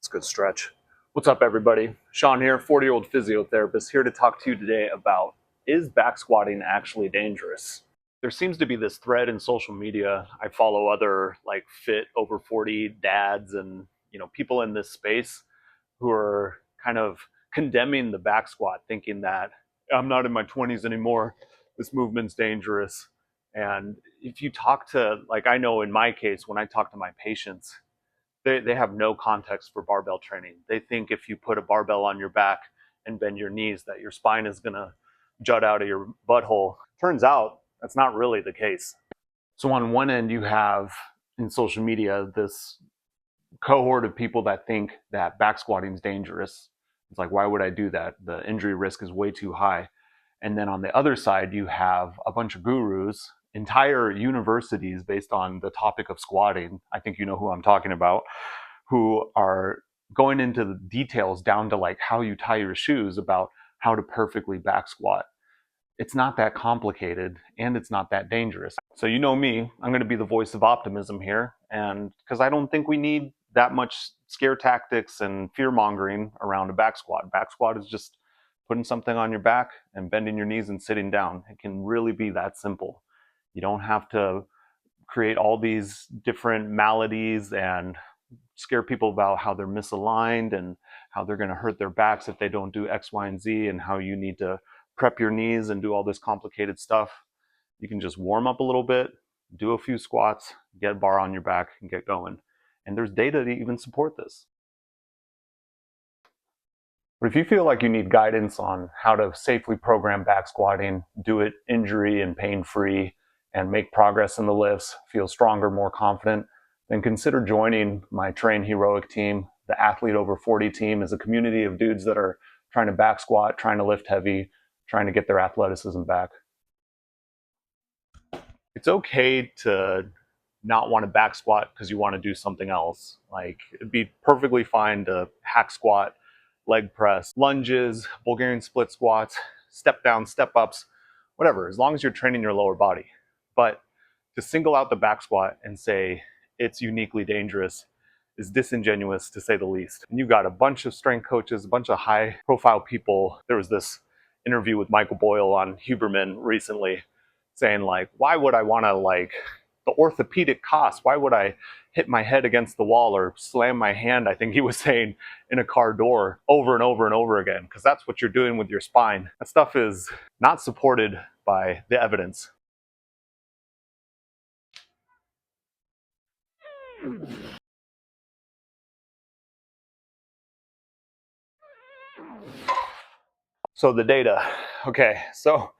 a good stretch. What's up, everybody? Sean here, 40-year-old physiotherapist, here to talk to you today about, is back squatting actually dangerous? There seems to be this thread in social media. I follow other like fit over 40 dads and people in this space who are kind of condemning the back squat, thinking that I'm not in my 20s anymore, this movement's dangerous. And if you talk to, like, I know in my case, when I talk to my patients, they have no context for barbell training. They think if you put a barbell on your back and bend your knees that your spine is going to jut out of your butthole. Turns out that's not really the case. So on one end, you have in social media this cohort of people that think that back squatting is dangerous. It's like, why would I do that? The injury risk is way too high. And then on the other side, you have a bunch of gurus, entire universities based on the topic of squatting. I think you know who I'm talking about, who are going into the details down to like how you tie your shoes about how to perfectly back squat. It's not that complicated and it's not that dangerous. So you know me, I'm going to be the voice of optimism here, and because I don't think we need that much scare tactics and fear mongering around a back squat. Back squat is just putting something on your back and bending your knees and sitting down. It can really be that simple. You don't have to create all these different maladies and scare people about how they're misaligned and how they're going to hurt their backs if they don't do X, Y, and Z, and how you need to prep your knees and do all this complicated stuff. You can just warm up a little bit, do a few squats, get a bar on your back, and get going. And there's data to even support this. But if you feel like you need guidance on how to safely program back squatting, do it injury and pain-free, and make progress in the lifts, feel stronger, more confident, then consider joining my Train Heroic team. The Athlete Over 40 team is a community of dudes that are trying to back squat, trying to lift heavy, trying to get their athleticism back. It's okay to not want to back squat because you want to do something else. Like, it'd be perfectly fine to hack squat, leg press, lunges, Bulgarian split squats, step down, step ups, whatever, as long as you're training your lower body. But to single out the back squat and say it's uniquely dangerous is disingenuous, to say the least. And you've got a bunch of strength coaches, a bunch of high profile people. There was this interview with Michael Boyle on Huberman recently saying, like, why would I want to, like, the orthopedic costs, why would I hit my head against the wall or slam my hand, I think he was saying, in a car door over and over and over again? Because that's what you're doing with your spine. That stuff is not supported by the evidence. So the data. Okay, so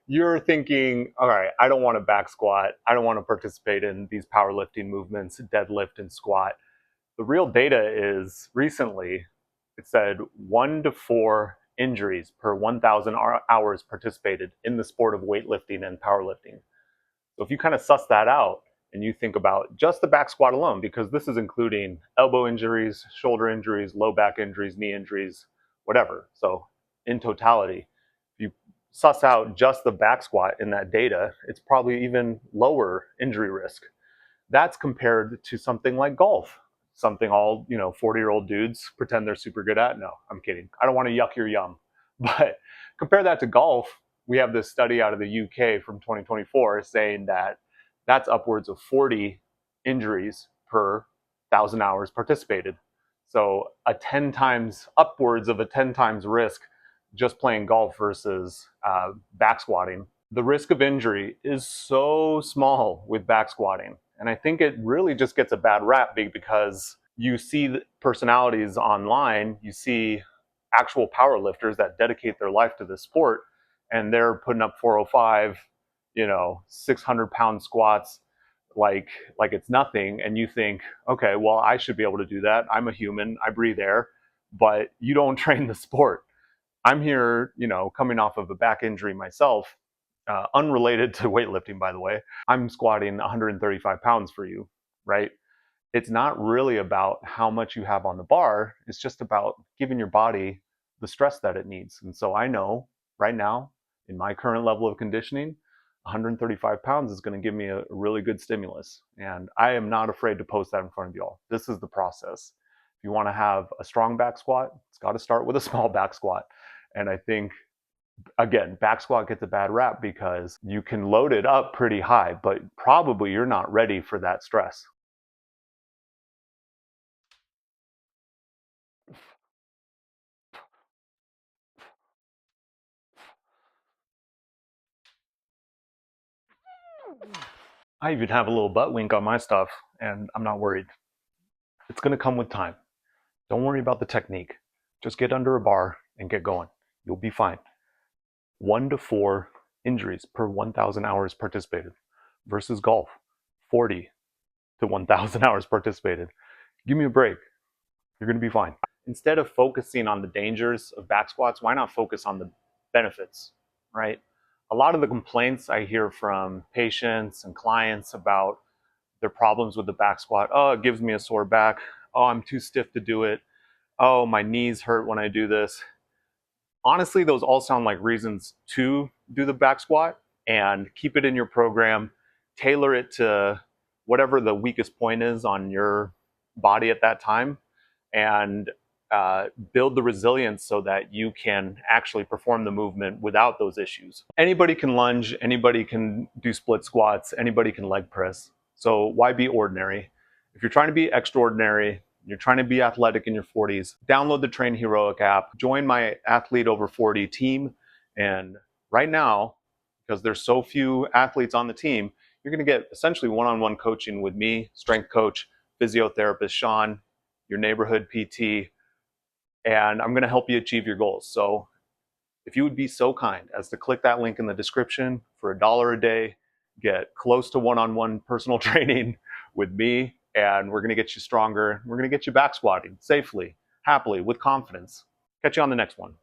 you're thinking, all right, I don't want to back squat. I don't want to participate in these powerlifting movements, deadlift and squat. The real data is recently, it said 1 to 4 injuries per 1,000 hours participated in the sport of weightlifting and powerlifting. So if you kind of suss that out and you think about just the back squat alone, because this is including elbow injuries, shoulder injuries, low back injuries, knee injuries, whatever. So in totality, if you suss out just the back squat in that data, it's probably even lower injury risk. That's compared to something like golf, something all 40-year-old dudes pretend they're super good at. No, I'm kidding. I don't want to yuck your yum, but compare that to golf. We have this study out of the UK from 2024 saying that that's upwards of 40 injuries per 1,000 hours participated. So upwards of a 10 times risk just playing golf versus back squatting. The risk of injury is so small with back squatting. And I think it really just gets a bad rap because you see personalities online, you see actual powerlifters that dedicate their life to this sport, and they're putting up 405, 600-pound squats like it's nothing. And you think, okay, well, I should be able to do that. I'm a human, I breathe air, but you don't train the sport. I'm here, coming off of a back injury myself, unrelated to weightlifting, by the way. I'm squatting 135 pounds for you, right? It's not really about how much you have on the bar. It's just about giving your body the stress that it needs. And so I know right now, in my current level of conditioning, 135 pounds is going to give me a really good stimulus. And I am not afraid to post that in front of y'all. This is the process. If you want to have a strong back squat, it's got to start with a small back squat. And I think, again, back squat gets a bad rap because you can load it up pretty high, but probably you're not ready for that stress. I even have a little butt wink on my stuff, and I'm not worried. It's going to come with time. Don't worry about the technique. Just get under a bar and get going. You'll be fine. 1 to 4 injuries per 1,000 hours participated versus golf, 40 to 1,000 hours participated. Give me a break. You're going to be fine. Instead of focusing on the dangers of back squats, why not focus on the benefits, right? A lot of the complaints I hear from patients and clients about their problems with the back squat: oh, it gives me a sore back. Oh, I'm too stiff to do it. Oh, my knees hurt when I do this. Honestly, those all sound like reasons to do the back squat, and keep it in your program. Tailor it to whatever the weakest point is on your body at that time, and build the resilience so that you can actually perform the movement without those issues. Anybody can lunge, anybody can do split squats, anybody can leg press. So why be ordinary? If you're trying to be extraordinary, you're trying to be athletic in your 40s, download the Train Heroic app, join my Athlete Over 40 team, and right now, because there's so few athletes on the team, you're going to get essentially one-on-one coaching with me, strength coach, physiotherapist Sean, your neighborhood PT, and I'm going to help you achieve your goals. So if you would be so kind as to click that link in the description for $1 a day, get close to one-on-one personal training with me, and we're going to get you stronger. We're going to get you back squatting safely, happily, with confidence. Catch you on the next one.